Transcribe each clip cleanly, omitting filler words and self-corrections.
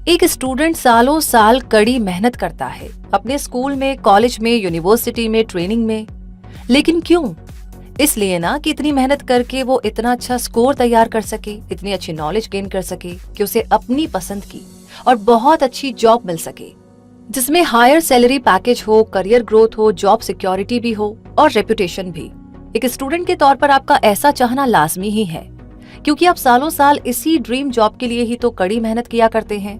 एक स्टूडेंट सालों साल कड़ी मेहनत करता है अपने स्कूल में, कॉलेज में, यूनिवर्सिटी में, ट्रेनिंग में। लेकिन क्यों? इसलिए ना कि इतनी मेहनत करके वो इतना अच्छा स्कोर तैयार कर सके, इतनी अच्छी नॉलेज गेन कर सके कि उसे अपनी पसंद की और बहुत अच्छी जॉब मिल सके, जिसमें हायर सैलरी पैकेज हो, करियर ग्रोथ हो, जॉब सिक्योरिटी भी हो और रेपुटेशन भी। एक स्टूडेंट के तौर पर आपका ऐसा चाहना लाजमी ही है, क्योंकि आप सालों साल इसी ड्रीम जॉब के लिए ही तो कड़ी मेहनत किया करते हैं।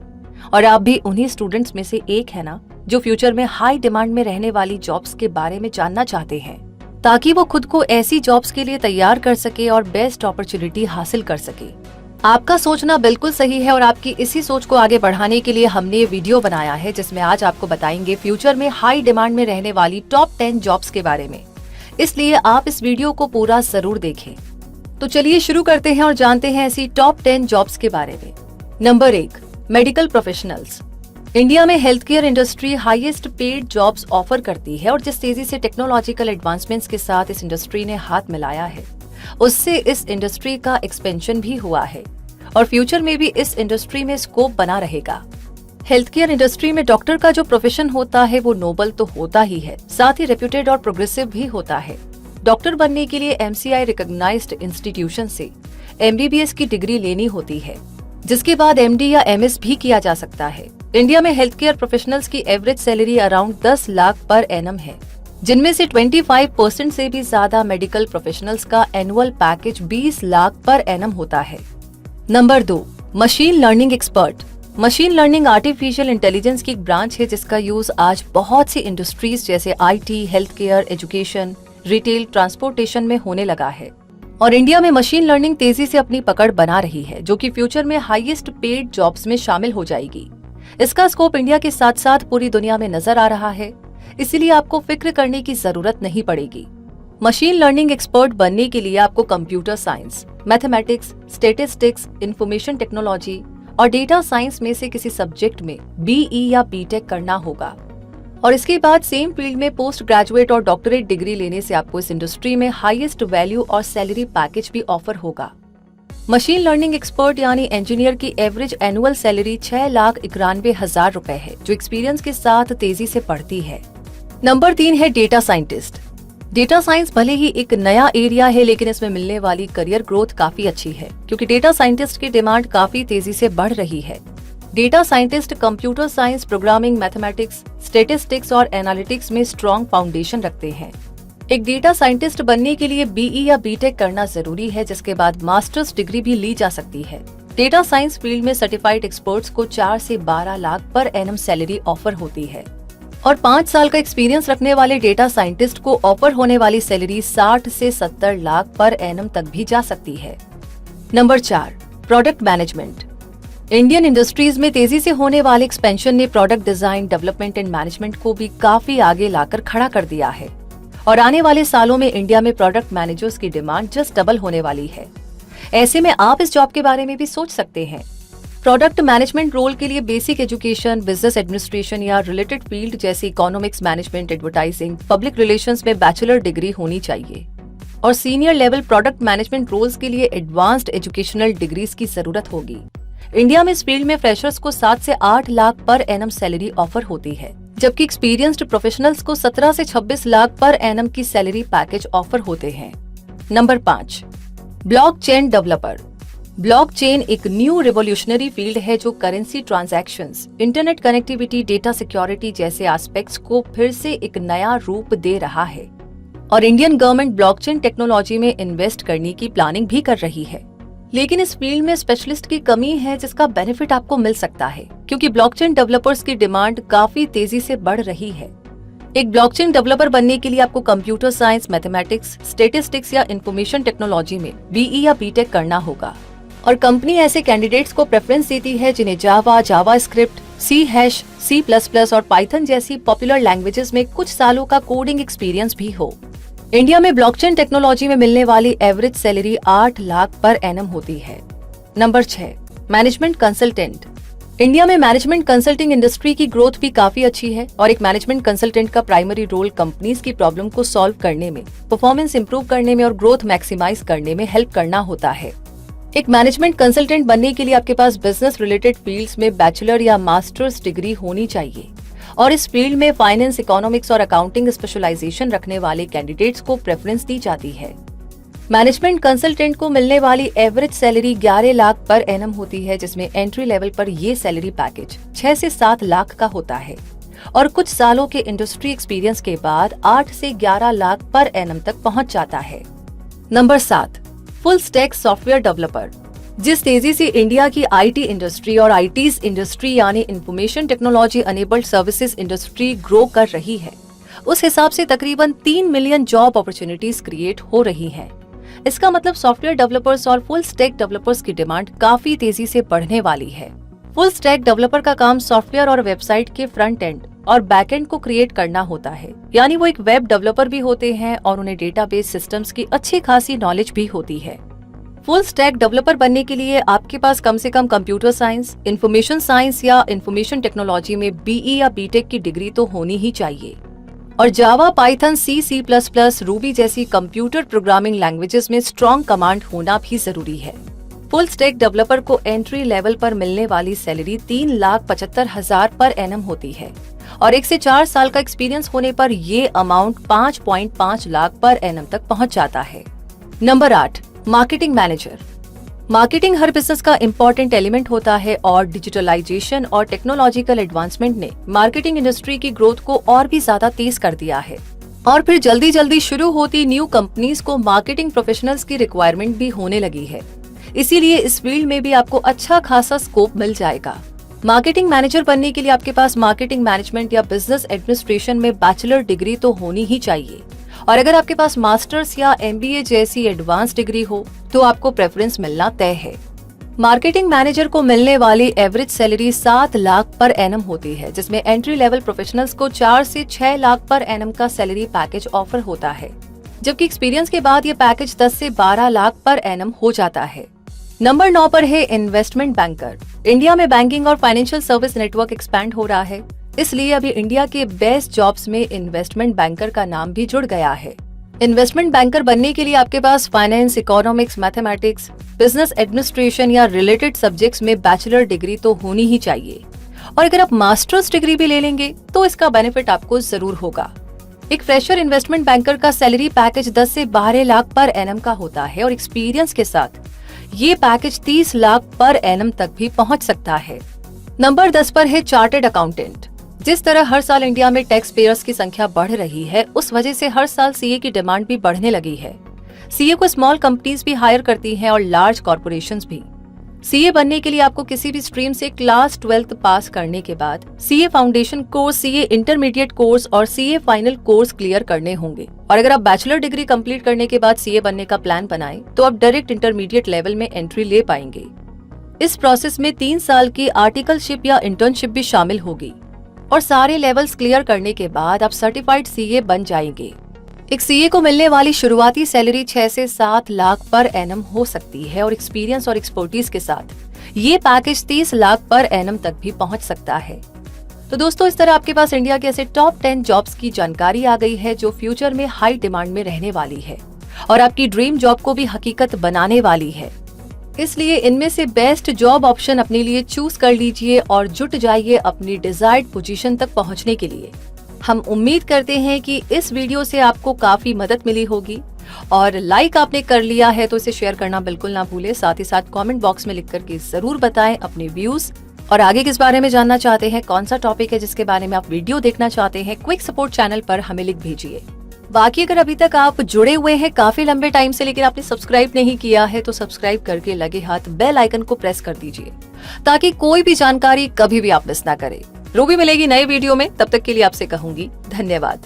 और आप भी उन्हीं स्टूडेंट्स में से एक है ना, जो फ्यूचर में हाई डिमांड में रहने वाली जॉब्स के बारे में जानना चाहते हैं, ताकि वो खुद को ऐसी जॉब्स के लिए तैयार कर सके और बेस्ट अपॉर्चुनिटी हासिल कर सके। आपका सोचना बिल्कुल सही है और आपकी इसी सोच को आगे बढ़ाने के लिए हमने ये वीडियो बनाया है, जिसमें आज आपको बताएंगे फ्यूचर में हाई डिमांड में रहने वाली टॉप 10 जॉब्स के बारे में। इसलिए आप इस वीडियो को पूरा जरूर देखें। तो चलिए शुरू करते हैं और जानते हैं ऐसी टॉप 10 जॉब्स के बारे में। Number 1, medical professionals. इंडिया में health care industry highest paid jobs offer करती है और जिस तेजी से टेक्नोलॉजिकल एडवांसमेंट्स के साथ इस इंडस्ट्री ने हाथ मिलाया है, उससे इस इंडस्ट्री का एक्सपेंशन भी हुआ है और फ्यूचर में भी इस इंडस्ट्री में स्कोप बना रहेगा। हेल्थ केयर इंडस्ट्री में डॉक्टर का जो प्रोफेशन होता है वो नोबल तो होता ही है, साथ ही रेप्यूटेड और प्रोग्रेसिव भी होता है। डॉक्टर बनने के लिए MCI रिकॉग्नाइज्ड इंस्टीट्यूशन से MBBS की डिग्री लेनी होती है, जिसके बाद MD या MS भी किया जा सकता है। इंडिया में हेल्थ केयर प्रोफेशनल्स की average salary around 10 lakh per annum है, जिनमें से 25% से भी ज्यादा मेडिकल प्रोफेशनल्स का annual package 20 lakh per annum होता है। Number 2, machine learning expert. Machine learning artificial intelligence की एक ब्रांच है जिसका यूज आज बहुत सी इंडस्ट्रीज जैसे IT, health care, education, retail, transportation में होने लगा है। और इंडिया में मशीन लर्निंग तेजी से अपनी पकड़ बना रही है, जो कि फ्यूचर में हाईएस्ट पेड जॉब्स में शामिल हो जाएगी। इसका स्कोप इंडिया के साथ साथ पूरी दुनिया में नजर आ रहा है, इसीलिए आपको फिक्र करने की जरूरत नहीं पड़ेगी। मशीन लर्निंग एक्सपर्ट बनने के लिए आपको computer science, mathematics, statistics, information technology और डेटा साइंस में से किसी सब्जेक्ट में BE या BTech करना होगा और इसके बाद सेम फील्ड में पोस्ट ग्रेजुएट और डॉक्टरेट डिग्री लेने से आपको इस इंडस्ट्री में हाईएस्ट वैल्यू और सैलरी पैकेज भी ऑफर होगा। मशीन लर्निंग एक्सपर्ट यानी इंजीनियर की एवरेज एनुअल सैलरी 6,91,000 रुपए है, जो एक्सपीरियंस के साथ तेजी से बढ़ती है। नंबर 3 है डेटा साइंटिस्ट। डेटा साइंस भले ही एक नया एरिया है, लेकिन इसमें मिलने वाली करियर ग्रोथ काफी अच्छी है, क्योंकि डेटा साइंटिस्ट की डिमांड काफी तेजी से बढ़ रही है। Data scientist computer science, programming, mathematics, statistics और एनालिटिक्स में स्ट्रॉन्ग फाउंडेशन रखते हैं। एक डेटा साइंटिस्ट बनने के लिए BE या BTech करना जरूरी है, जिसके बाद मास्टर्स डिग्री भी ली जा सकती है। डेटा साइंस फील्ड में सर्टिफाइड एक्सपर्ट्स को 4 से 12 lakh per annum salary offer होती है और 5 साल का एक्सपीरियंस रखने वाले डेटा साइंटिस्ट को ऑफर होने वाली सैलरी 60 से 70 लाख पर एनम तक भी जा सकती है। Number 4, product management. Indian industries में तेजी से होने वाले एक्सपेंशन ने product design, development and management को भी काफी आगे लाकर खड़ा कर दिया है और आने वाले सालों में इंडिया में प्रोडक्ट मैनेजर्स की डिमांड जस्ट डबल होने वाली है। ऐसे में आप इस जॉब के बारे में भी सोच सकते हैं। प्रोडक्ट मैनेजमेंट रोल के लिए बेसिक एजुकेशन, बिजनेस एडमिनिस्ट्रेशन या रिलेटेड फील्ड जैसे economics, management, advertising, public relations में बैचलर डिग्री होनी चाहिए और senior level product management roles के लिए एडवांस्ड एजुकेशनल डिग्रीज की जरूरत होगी। इंडिया में इस फील्ड में फ्रेशर्स को 7 से 8 lakh per annum salary offer होती है, जबकि एक्सपीरियंस्ड प्रोफेशनल्स को 17 से 26 लाख पर एनम की सैलरी पैकेज ऑफर होते हैं। Number 5, blockchain developer. ब्लॉकचेन एक न्यू रिवोल्यूशनरी फील्ड है जो currency transactions, internet connectivity, data security जैसे एस्पेक्ट्स को फिर से एक नया रूप दे रहा है और इंडियन गवर्नमेंट ब्लॉकचेन टेक्नोलॉजी में इन्वेस्ट करने की प्लानिंग भी कर रही है। लेकिन इस फील्ड में स्पेशलिस्ट की कमी है, जिसका बेनिफिट आपको मिल सकता है, क्योंकि ब्लॉकचेन डेवलपर्स की डिमांड काफी तेजी से बढ़ रही है। एक ब्लॉकचेन डेवलपर बनने के लिए आपको कंप्यूटर साइंस, मैथमेटिक्स, स्टैटिस्टिक्स या इंफॉर्मेशन टेक्नोलॉजी में BE या BTech करना होगा और कंपनी ऐसे कैंडिडेट्स को प्रेफरेंस देती है जिन्हें जावा, जावास्क्रिप्ट, C#, C++ और पाइथन जैसी पॉपुलर लैंग्वेजेस में कुछ सालों का कोडिंग एक्सपीरियंस भी हो। इंडिया में ब्लॉकचेन टेक्नोलॉजी में मिलने वाली average salary 8 lakh per annum होती है। Number 6, management consultant. इंडिया में मैनेजमेंट कंसल्टिंग इंडस्ट्री की ग्रोथ भी काफी अच्छी है और एक मैनेजमेंट कंसल्टेंट का प्राइमरी रोल कंपनीज की प्रॉब्लम को सॉल्व करने में, परफॉर्मेंस इंप्रूव करने में और ग्रोथ मैक्सिमाइज करने में हेल्प करना होता है। एक मैनेजमेंट कंसल्टेंट बनने के लिए आपके पास बिजनेस रिलेटेड फील्ड्स में बैचलर या मास्टर्स डिग्री होनी चाहिए और इस फील्ड में फाइनेंस, इकोनॉमिक्स और अकाउंटिंग स्पेशलाइजेशन रखने वाले कैंडिडेट्स को प्रेफरेंस दी जाती है। मैनेजमेंट कंसल्टेंट को मिलने वाली average salary 11 lakh per annum होती है, जिसमें एंट्री लेवल पर ये सैलरी पैकेज 6 से 7 लाख का होता है और कुछ सालों के इंडस्ट्री एक्सपीरियंस के बाद 8 से 11 लाख पर एनम तक पहुंच जाता है। Number 7, full stack software developer. जिस तेजी से इंडिया की आईटी इंडस्ट्री और आईटीज इंडस्ट्री यानी information technology enabled services industry grow कर रही है, उस हिसाब से तकरीबन 3 मिलियन जॉब अपॉर्चुनिटीज क्रिएट हो रही हैं। इसका मतलब सॉफ्टवेयर डेवलपर्स और फुल स्टैक डेवलपर्स की डिमांड काफी तेजी से बढ़ने वाली है। फुल स्टैक डेवलपर का काम सॉफ्टवेयर और वेबसाइट के फ्रंट एंड और बैक एंड को क्रिएट करना होता है, यानी वो एक वेब डेवलपर भी होते हैं और उन्हें डेटाबेस सिस्टम्स की अच्छी खासी नॉलेज भी होती है। फुल स्टैक डेवलपर बनने के लिए आपके पास कम से कम कंप्यूटर साइंस, इंफॉर्मेशन साइंस या इंफॉर्मेशन टेक्नोलॉजी में बीई या बीटेक की डिग्री तो होनी ही चाहिए और जावा, पाइथन, C++, रूबी जैसी कंप्यूटर प्रोग्रामिंग लैंग्वेजेस में स्ट्रॉन्ग कमांड होना भी जरूरी है। फुल स्टैक डेवलपर को एंट्री लेवल पर मिलने वाली सैलरी 3,75,000 पर एनम होती है और 1 से 4 साल का एक्सपीरियंस होने पर ये अमाउंट 5.5 लाख पर एनम तक पहुंच जाता है। Number 8, marketing manager. मार्केटिंग हर बिजनेस का इम्पोर्टेंट एलिमेंट होता है और डिजिटलाइजेशन और टेक्नोलॉजिकल एडवांसमेंट ने मार्केटिंग इंडस्ट्री की ग्रोथ को और भी ज्यादा तेज कर दिया है और फिर जल्दी जल्दी शुरू होती न्यू कंपनीज को मार्केटिंग प्रोफेशनल्स की रिक्वायरमेंट भी होने लगी है। इसीलिए इस फील्ड में भी आपको अच्छा खासा स्कोप मिल जाएगा। मार्केटिंग मैनेजर बनने के लिए आपके पास मार्केटिंग मैनेजमेंट या बिजनेस एडमिनिस्ट्रेशन में बैचलर डिग्री तो होनी ही चाहिए और अगर आपके पास मास्टर्स या MBA जैसी एडवांस डिग्री हो तो आपको प्रेफरेंस मिलना तय है। मार्केटिंग मैनेजर को मिलने वाली average salary 7 lakh per annum होती है, जिसमें एंट्री लेवल प्रोफेशनल्स को 4 से 6 लाख पर एनम का सैलरी पैकेज ऑफर होता है, जबकि एक्सपीरियंस के बाद ये पैकेज 10 से 12 लाख पर एनम हो जाता है। नंबर 9 पर है इन्वेस्टमेंट बैंकर। इंडिया में बैंकिंग और फाइनेंशियल सर्विस नेटवर्क एक्सपैंड हो रहा है, इसलिए अभी इंडिया के बेस्ट जॉब्स में इन्वेस्टमेंट बैंकर का नाम भी जुड़ गया है। इन्वेस्टमेंट बैंकर बनने के लिए आपके पास finance, economics, mathematics, business administration या रिलेटेड सब्जेक्ट्स में बैचलर डिग्री तो होनी ही चाहिए और अगर आप मास्टर्स डिग्री भी ले लेंगे तो इसका बेनिफिट आपको जरूर होगा। एक फ्रेशर इन्वेस्टमेंट बैंकर का सैलरी पैकेज 10 से 12 लाख पर एनम का होता है और एक्सपीरियंस के साथ ये पैकेज 30 लाख पर एनम तक भी पहुंच सकता है। नंबर 10 पर है चार्टर्ड अकाउंटेंट। जिस तरह हर साल इंडिया में टैक्स पेयर्स की संख्या बढ़ रही है, उस वजह से हर साल सीए की डिमांड भी बढ़ने लगी है। सीए को स्मॉल कंपनीज भी हायर करती हैं और लार्ज कॉर्पोरेशंस भी। सीए बनने के लिए आपको किसी भी स्ट्रीम से क्लास 12th पास करने के बाद CA foundation course, CA intermediate course और सीए फाइनल कोर्स क्लियर करने होंगे और अगर आप बैचलर डिग्री कंप्लीट करने के बाद सीए बनने का प्लान बनाएं तो आप डायरेक्ट इंटरमीडिएट लेवल में एंट्री ले पाएंगे। इस प्रोसेस में 3 साल की आर्टिकलशिप या इंटर्नशिप भी शामिल होगी और सारे लेवल्स क्लियर करने के बाद आप सर्टिफाइड सीए बन जाएंगे। एक सीए को मिलने वाली शुरुआती सैलरी 6 से 7 लाख पर एनम हो सकती है और एक्सपीरियंस और एक्सपर्टीज के साथ ये पैकेज 30 लाख पर एनम तक भी पहुंच सकता है। तो दोस्तों, इस तरह आपके पास इंडिया के ऐसे टॉप 10 जॉब्स की जानकारी आ गई है जो फ्यूचर में हाई डिमांड में रहने वाली है और आपकी ड्रीम जॉब को भी हकीकत बनाने वाली है। इसलिए इनमें से बेस्ट जॉब ऑप्शन अपने लिए चूज कर लीजिए और जुट जाइए अपनी डिजायर्ड पोजीशन तक पहुंचने के लिए। हम उम्मीद करते हैं कि इस वीडियो से आपको काफी मदद मिली होगी और लाइक आपने कर लिया है तो इसे शेयर करना बिल्कुल ना भूलें। साथ ही साथ कमेंट बॉक्स में लिख करके जरूर बताएं अपने व्यूज और आगे किस बारे में जानना चाहते हैं, कौन सा टॉपिक है जिसके बारे में आप वीडियो देखना चाहते हैं, क्विक सपोर्ट चैनल पर हमें लिख भेजिए। बाकी अगर अभी तक आप जुड़े हुए हैं काफी लंबे टाइम से लेकिन आपने सब्सक्राइब नहीं किया है तो सब्सक्राइब करके लगे हाथ बेल आइकन को प्रेस कर दीजिए ताकि कोई भी जानकारी कभी भी आप मिस ना करें। रूबी मिलेगी नए वीडियो में, तब तक के लिए आपसे कहूंगी धन्यवाद।